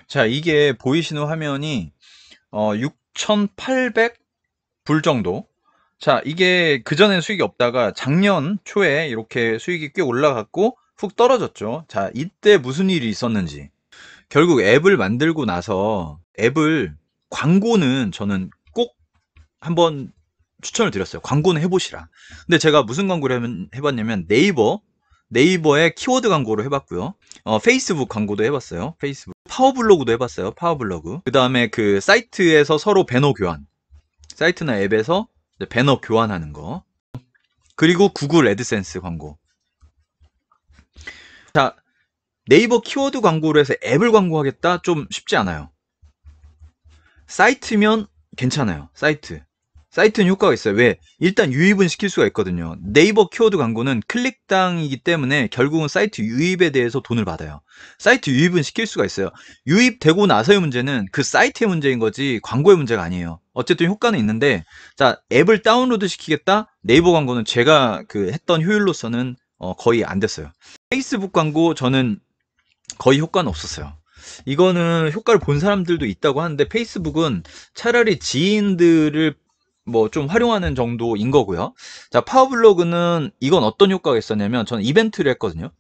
자, 이게 보이시는 화면이 6,800불 정도. 자, 이게 그전엔 수익이 없다가 작년 초에 이렇게 수익이 꽤 올라갔고 훅 떨어졌죠. 자, 이때 무슨 일이 있었는지. 결국 앱을 만들고 나서 앱을 광고는 저는 꼭 한번 추천을 드렸어요. 광고는 해보시라. 근데 제가 무슨 광고를 해봤냐면 네이버의 키워드 광고를 해봤고요. 페이스북 광고도 해봤어요. 페이스북. 파워블로그도 해봤어요. 파워블로그. 그 다음에 그 사이트에서 서로 배너 교환. 사이트나 앱에서 배너 교환하는 거. 그리고 구글 애드센스 광고. 자, 네이버 키워드 광고를 해서 앱을 광고하겠다? 좀 쉽지 않아요. 사이트면 괜찮아요. 사이트는 효과가 있어요. 왜? 일단 유입은 시킬 수가 있거든요. 네이버 키워드 광고는 클릭당이기 때문에 결국은 사이트 유입에 대해서 돈을 받아요. 사이트 유입은 시킬 수가 있어요. 유입되고 나서의 문제는 그 사이트의 문제인 거지 광고의 문제가 아니에요. 어쨌든 효과는 있는데, 자, 앱을 다운로드 시키겠다? 네이버 광고는 제가 그 했던 효율로서는 거의 안 됐어요. 페이스북 광고 저는 거의 효과는 없었어요. 이거는 효과를 본 사람들도 있다고 하는데 페이스북은 차라리 지인들을 뭐 좀 활용하는 정도인 거고요. 자, 파워블로그는 이건 어떤 효과가 있었냐면 저는 이벤트를 했거든요.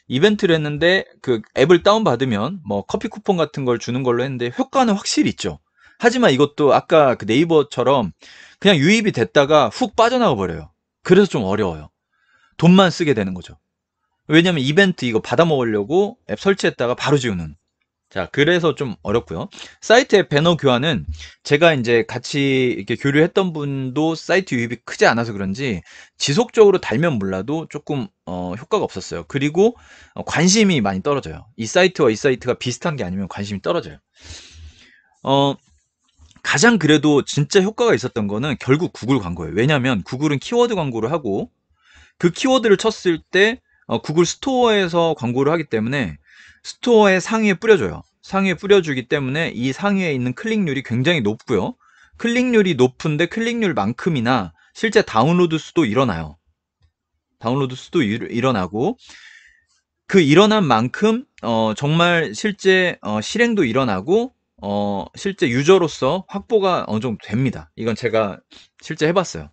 이벤트를 했는데 그 앱을 다운받으면 뭐 커피 쿠폰 같은 걸 주는 걸로 했는데 효과는 확실히 있죠. 하지만 이것도 아까 그 네이버처럼 그냥 유입이 됐다가 훅 빠져나가 버려요. 그래서 좀 어려워요. 돈만 쓰게 되는 거죠. 왜냐면 이벤트 이거 받아 먹으려고 앱 설치했다가 바로 지우는. 자, 그래서 좀 어렵고요. 사이트의 배너 교환은 제가 이제 같이 이렇게 교류했던 분도 사이트 유입이 크지 않아서 그런지 지속적으로 달면 몰라도 조금 효과가 없었어요. 그리고 관심이 많이 떨어져요. 이 사이트와 이 사이트가 비슷한 게 아니면 관심이 떨어져요. 어, 가장 그래도 진짜 효과가 있었던 거는 결국 구글 광고예요. 왜냐면 구글은 키워드 광고를 하고 그 키워드를 쳤을 때 구글 스토어에서 광고를 하기 때문에 스토어의 상위에 뿌려줘요. 상위에 뿌려주기 때문에 이 상위에 있는 클릭률이 굉장히 높고요. 클릭률이 높은데 클릭률만큼이나 실제 다운로드 수도 일어나요. 다운로드 수도 일어나고 그 일어난 만큼 정말 실제 실행도 일어나고 실제 유저로서 확보가 어느 정도 됩니다. 이건 제가 실제 해봤어요.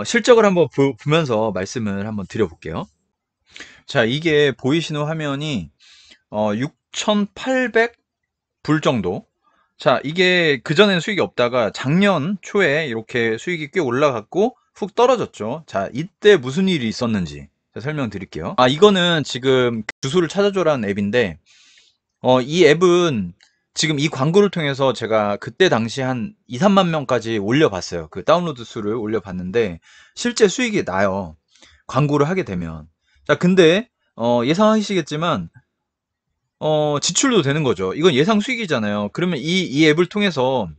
실적을 한번 보면서 말씀을 한번 드려볼게요. 자, 이게 보이시는 화면이 6,800불 정도. 자, 이게 그전엔 수익이 없다가 작년 초에 이렇게 수익이 꽤 올라갔고 훅 떨어졌죠. 자, 이때 무슨 일이 있었는지 설명드릴게요. 아, 이거는 지금 주소를 찾아줘라는 앱인데 이 앱은 지금 이 광고를 통해서 제가 그때 당시 한 2, 3만 명까지 올려봤어요. 그 다운로드 수를 올려봤는데 실제 수익이 나요. 광고를 하게 되면. 자, 근데 예상하시겠지만 지출도 되는 거죠. 이건 예상 수익이잖아요. 그러면 이 앱을 통해서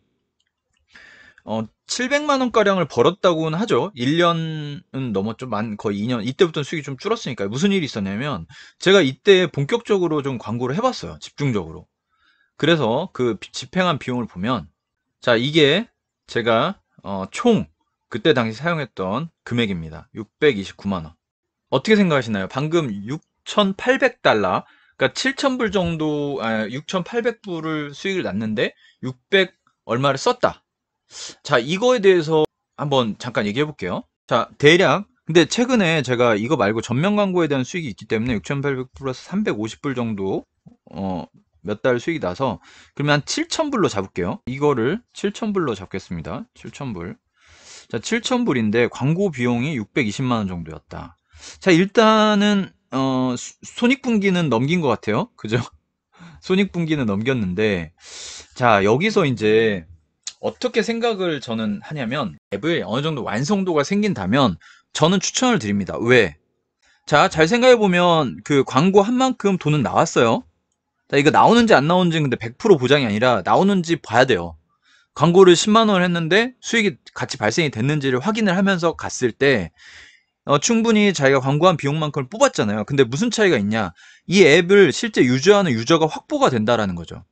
700만 원가량을 벌었다고는 하죠. 1년은 넘었죠. 거의 2년. 이때부터 수익이 좀 줄었으니까요. 무슨 일이 있었냐면 제가 이때 본격적으로 좀 광고를 해봤어요. 집중적으로. 그래서 그 집행한 비용을 보면, 자, 이게 제가 총 그때 당시 사용했던 금액입니다. 629만 원. 어떻게 생각하시나요? 방금 6,800달러, 그러니까 7,000불 정도, 6,800불을 수익을 났는데 600 얼마를 썼다. 자, 이거에 대해서 한번 잠깐 얘기해 볼게요. 자, 대략 근데 최근에 제가 이거 말고 전면 광고에 대한 수익이 있기 때문에 6,800 플러스 350불 정도 몇 달 수익이 나서 그러면 한 7,000불로 잡을게요. 이거를 7,000불로 잡겠습니다. 7,000불. 자, 7,000불인데 광고 비용이 620만 원 정도였다. 자, 일단은 손익분기는 넘긴 것 같아요. 그죠? 손익분기는 넘겼는데, 자, 여기서 이제 어떻게 생각을 저는 하냐면 앱을 어느 정도 완성도가 생긴다면 저는 추천을 드립니다. 왜? 자, 잘 생각해 보면 그 광고 한 만큼 돈은 나왔어요. 자, 이거 나오는지 안 나오는지 근데 100% 보장이 아니라 나오는지 봐야 돼요. 광고를 10만 원 했는데 수익이 같이 발생이 됐는지를 확인을 하면서 갔을 때 충분히 자기가 광고한 비용만큼을 뽑았잖아요. 근데 무슨 차이가 있냐? 이 앱을 실제 유저하는 유저가 확보가 된다라는 거죠.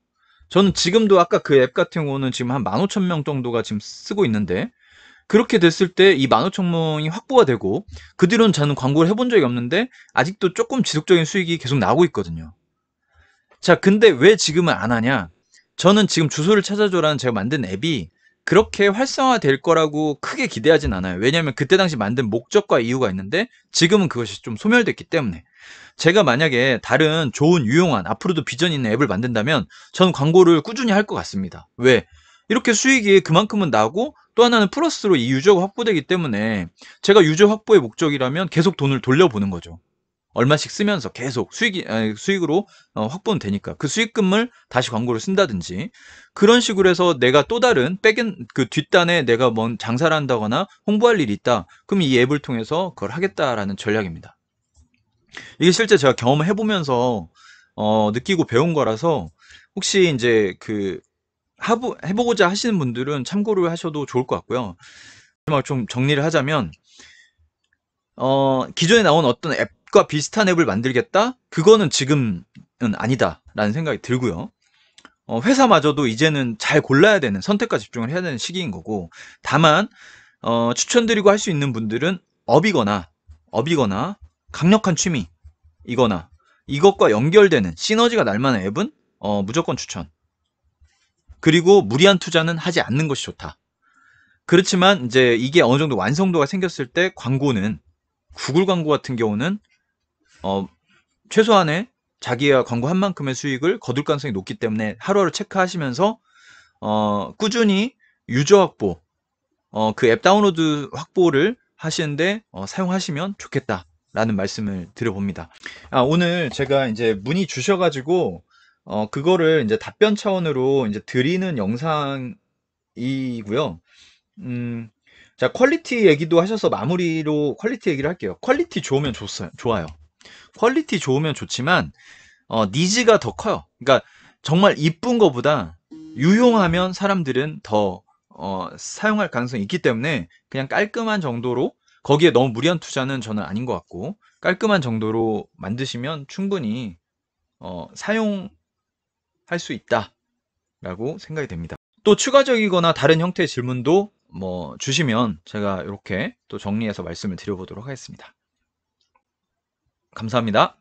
저는 지금도 아까 그 앱 같은 경우는 지금 한 15,000명 정도가 지금 쓰고 있는데 그렇게 됐을 때 이 15,000명이 확보가 되고 그 뒤로는 저는 광고를 해본 적이 없는데 아직도 조금 지속적인 수익이 계속 나오고 있거든요. 자, 근데 왜 지금은 안 하냐? 저는 지금 주소를 찾아줘라는 제가 만든 앱이 그렇게 활성화될 거라고 크게 기대하진 않아요. 왜냐하면 그때 당시 만든 목적과 이유가 있는데 지금은 그것이 좀 소멸됐기 때문에. 제가 만약에 다른 좋은 유용한 앞으로도 비전 있는 앱을 만든다면 저는 광고를 꾸준히 할 것 같습니다. 왜? 이렇게 수익이 그만큼은 나고 또 하나는 플러스로 이 유저가 확보되기 때문에 제가 유저 확보의 목적이라면 계속 돈을 돌려보는 거죠. 얼마씩 쓰면서 계속 수익으로 확보는 되니까 그 수익금을 다시 광고를 쓴다든지 그런 식으로 해서 내가 또 다른 백엔 그 뒷단에 내가 뭔 장사를 한다거나 홍보할 일이 있다. 그럼 이 앱을 통해서 그걸 하겠다라는 전략입니다. 이게 실제 제가 경험을 해보면서 느끼고 배운 거라서 혹시 이제 그 해보고자 하시는 분들은 참고를 하셔도 좋을 것 같고요. 마지막으로 좀 정리를 하자면 기존에 나온 어떤 앱과 비슷한 앱을 만들겠다? 그거는 지금은 아니다라는 생각이 들고요. 회사마저도 이제는 잘 골라야 되는 선택과 집중을 해야 되는 시기인 거고 다만 추천드리고 할 수 있는 분들은 업이거나 강력한 취미이거나 이것과 연결되는 시너지가 날 만한 앱은 무조건 추천. 그리고 무리한 투자는 하지 않는 것이 좋다. 그렇지만 이제 이게 어느 정도 완성도가 생겼을 때 광고는 구글 광고 같은 경우는 최소한의 자기가 광고한 만큼의 수익을 거둘 가능성이 높기 때문에 하루하루 체크하시면서 꾸준히 유저 확보, 그 앱 다운로드 확보를 하시는데 사용하시면 좋겠다라는 말씀을 드려봅니다. 오늘 제가 이제 문의 주셔가지고 그거를 이제 답변 차원으로 이제 드리는 영상이고요. 자, 퀄리티 얘기도 하셔서 마무리로 퀄리티 얘기를 할게요. 퀄리티 좋으면 좋아요. 퀄리티 좋으면 좋지만 니즈가 더 커요. 그러니까 정말 이쁜 거보다 유용하면 사람들은 더 사용할 가능성이 있기 때문에 그냥 깔끔한 정도로 거기에 너무 무리한 투자는 저는 아닌 것 같고 깔끔한 정도로 만드시면 충분히 사용할 수 있다라고 생각이 됩니다. 또 추가적이거나 다른 형태의 질문도 뭐 주시면 제가 이렇게 또 정리해서 말씀을 드려보도록 하겠습니다. 감사합니다.